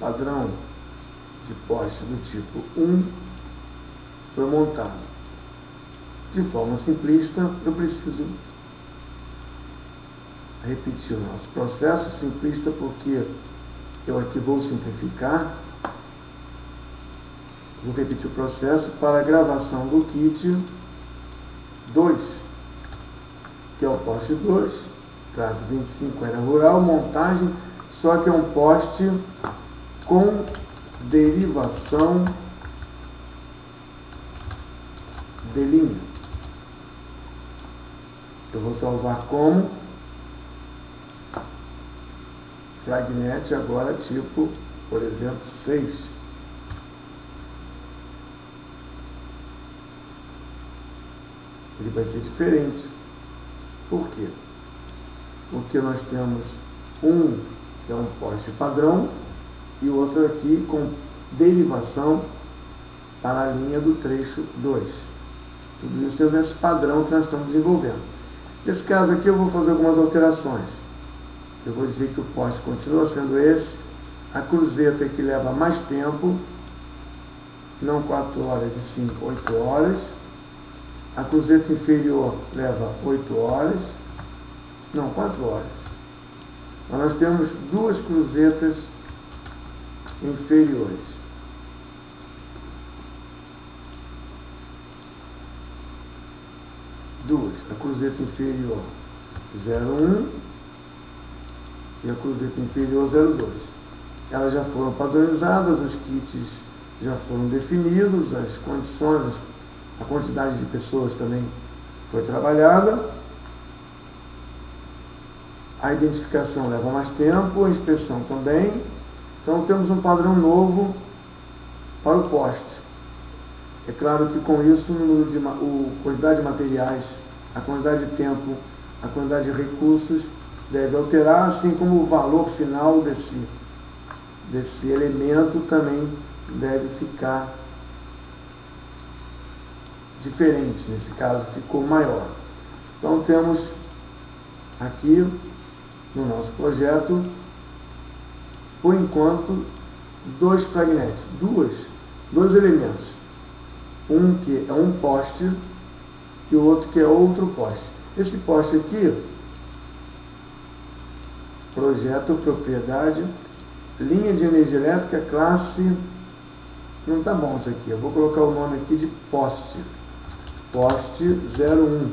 padrão de poste do tipo 1 foi montado. De forma simplista, eu preciso repetir o nosso processo simplista, porque eu aqui vou simplificar. Vou repetir o processo para a gravação do kit 2, que é o poste 2, prazo 25, área rural, montagem, só que é um poste com derivação de linha. Eu vou salvar como Fragnet, agora tipo, por exemplo, 6. Ele vai ser diferente. Por quê? Porque nós temos um que é um poste padrão e o outro aqui com derivação para a linha do trecho 2. Tudo isso dentro desse padrão que nós estamos desenvolvendo. Nesse caso aqui eu vou fazer algumas alterações. Eu vou dizer que o poste continua sendo esse, a cruzeta que leva mais tempo, não 4 horas e sim 8 horas. A cruzeta inferior leva 8 horas, não, 4 horas. Mas nós temos duas cruzetas inferiores. Duas, a cruzeta inferior 01 e a cruzeta inferior 02. Elas já foram padronizadas, os kits já foram definidos, as condições, a quantidade de pessoas também foi trabalhada. A identificação leva mais tempo, a inspeção também. Então temos um padrão novo para o poste. É claro que com isso a quantidade de materiais, a quantidade de tempo, a quantidade de recursos deve alterar, assim como o valor final desse elemento também deve ficar diferente. Nesse caso ficou maior. Então temos aqui no nosso projeto, por enquanto, dois fragnetes, dois elementos. Um que é um poste e o outro que é outro poste. Esse poste aqui, projeto, propriedade, linha de energia elétrica, classe, não está bom isso aqui, eu vou colocar o nome aqui de poste 01,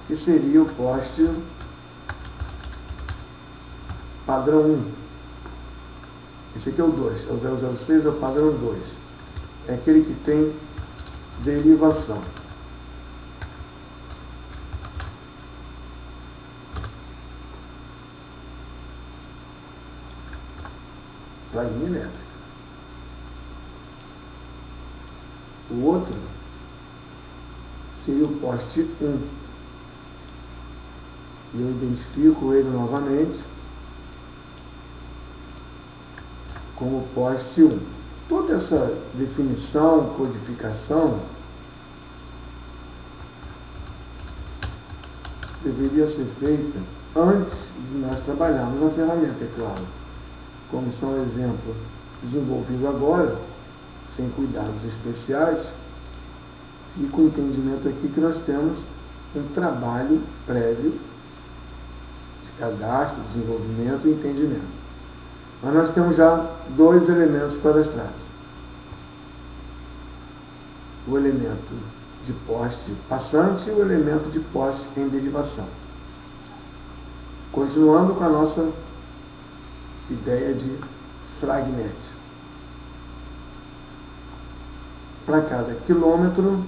que seria o poste padrão 1. Esse aqui é o 2, é o 006, é o padrão 2. É aquele que tem derivação. Plaquinha elétrica. O outro seria o poste 1. E eu identifico ele novamente como poste 1. Toda essa definição, codificação, deveria ser feita antes de nós trabalharmos na ferramenta, é claro. Como são exemplo desenvolvido agora, sem cuidados especiais, fica o entendimento aqui que nós temos um trabalho prévio de cadastro, desenvolvimento e entendimento. Mas nós temos já dois elementos cadastrados. O elemento de poste passante e o elemento de poste em derivação. Continuando com a nossa ideia de fragnet. Para cada quilômetro,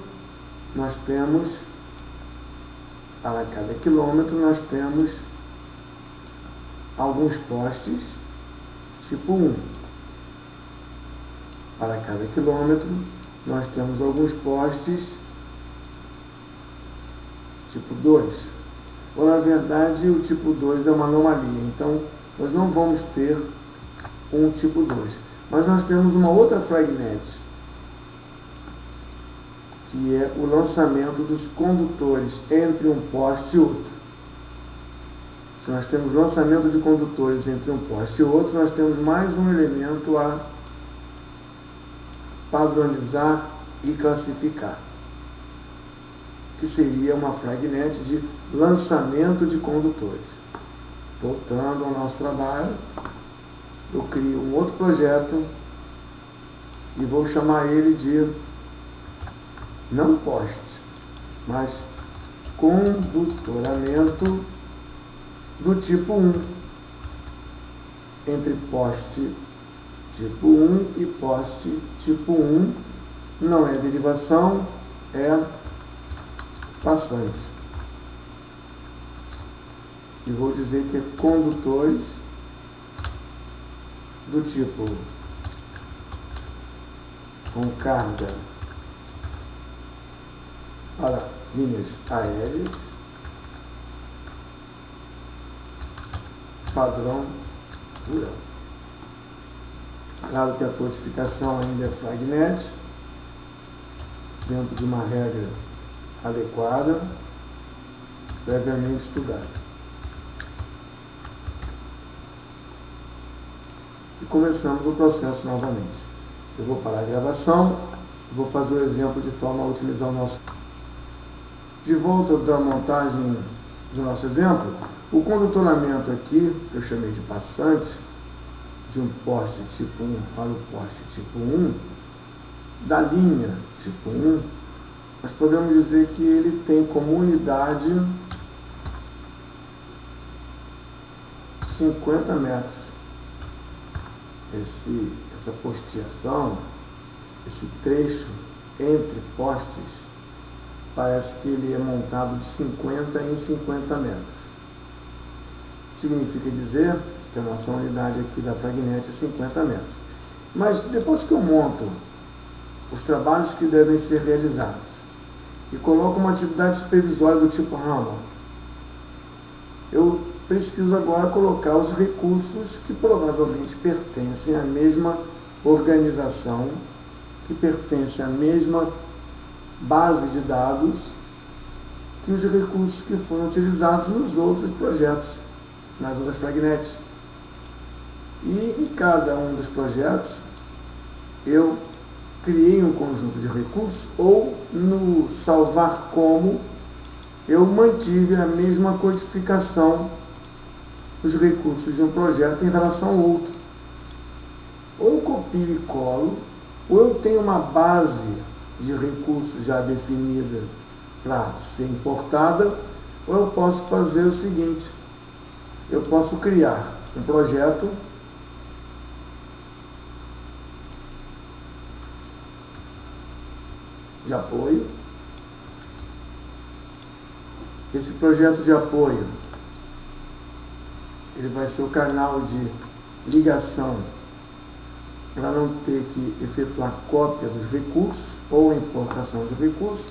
nós temos alguns postes tipo 1. Para cada quilômetro, nós temos alguns postes tipo 2. Ou, na verdade, o tipo 2 é uma anomalia. Então, nós não vamos ter um tipo 2. Mas nós temos uma outra fragnet, que é o lançamento dos condutores entre um poste e outro. Se nós temos lançamento de condutores entre um poste e outro, nós temos mais um elemento a padronizar e classificar, que seria uma fragnet de lançamento de condutores. Voltando ao nosso trabalho, eu crio um outro projeto e vou chamar ele de, não poste, mas condutoramento do tipo 1, entre poste tipo 1 e poste tipo 1, não é derivação, é passante. E vou dizer que é condutores do tipo com carga para linhas aéreas, padrão rural. Claro que a codificação ainda é fragnet, dentro de uma regra adequada, previamente estudada. E começamos o processo novamente. Eu vou parar a gravação, vou fazer o exemplo de forma a utilizar o nosso... De volta da montagem do nosso exemplo, o condutoramento aqui, que eu chamei de passante, de um poste tipo 1 para o poste tipo 1, da linha tipo 1, nós podemos dizer que ele tem como unidade 50 metros. Essa posteação, esse trecho entre postes, parece que ele é montado de 50 em 50 metros. Significa dizer que a nossa unidade aqui da fragnet é 50 metros. Mas depois que eu monto os trabalhos que devem ser realizados e coloco uma atividade supervisória do tipo Hammond, eu preciso agora colocar os recursos que provavelmente pertencem à mesma organização, que pertencem à mesma base de dados que os recursos que foram utilizados nos outros projetos, nas outras fragnets. E em cada um dos projetos eu criei um conjunto de recursos, ou no salvar como, eu mantive a mesma codificação dos recursos de um projeto em relação ao outro. Ou eu copio e colo, ou eu tenho uma base de recursos já definida para ser importada, ou eu posso fazer o seguinte: eu posso criar um projeto de apoio. Esse projeto de apoio, ele vai ser o canal de ligação para não ter que efetuar cópia dos recursos ou importação de recursos.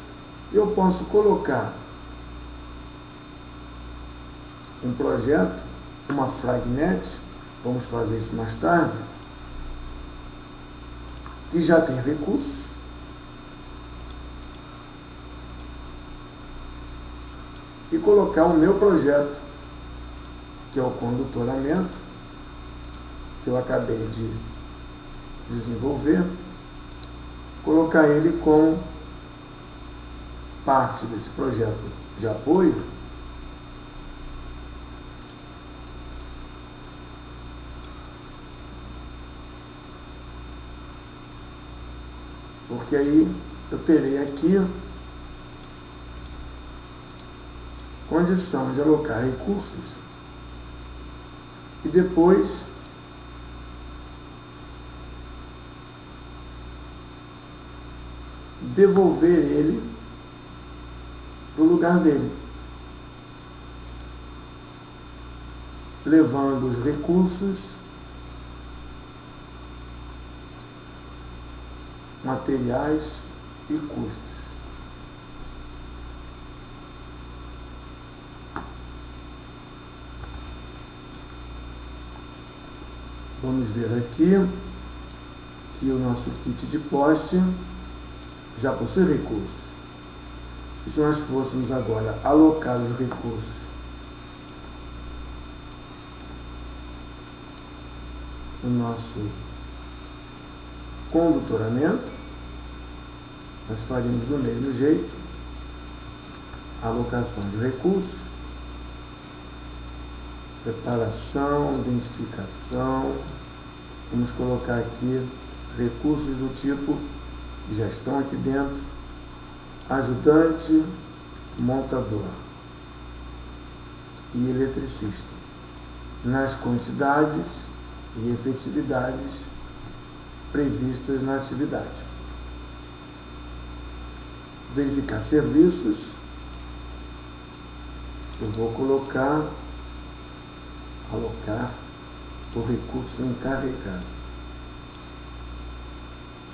Eu posso colocar um projeto, uma fragnet, vamos fazer isso mais tarde, que já tem recursos, e colocar o meu projeto, que é o condutoramento, que eu acabei de desenvolver, colocar ele como parte desse projeto de apoio, porque aí eu terei aqui condição de alocar recursos e depois devolver ele para o lugar dele, levando os recursos, materiais e custos. Vamos ver aqui que o nosso kit de poste já possui recursos. E se nós fôssemos agora alocar os recursos o nosso condutoramento. Nós faríamos do mesmo jeito, alocação de recursos, preparação, identificação. Vamos colocar aqui recursos do tipo de gestão aqui dentro, ajudante, montador e eletricista, nas quantidades e efetividades previstas na atividade. Verificar serviços, eu vou alocar o recurso encarregado.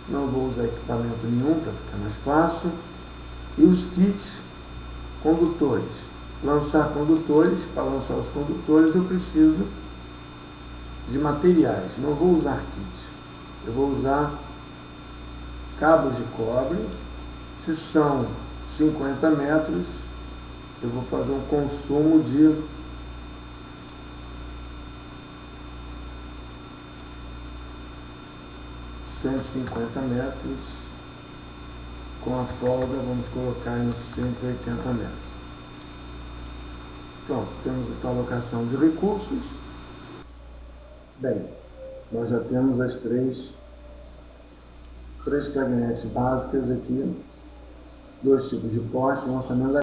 Não vou usar equipamento nenhum para ficar mais fácil. E os kits condutores. Lançar condutores. Para lançar os condutores eu preciso de materiais. Não vou usar kits. Eu vou usar cabos de cobre. Se são 50 metros, eu vou fazer um consumo de 150 metros, com a folga vamos colocar em 180 metros. Pronto, temos a alocação de recursos. Bem, nós já temos as três cagnetes básicas aqui, 2 tipos de poste, lançamento da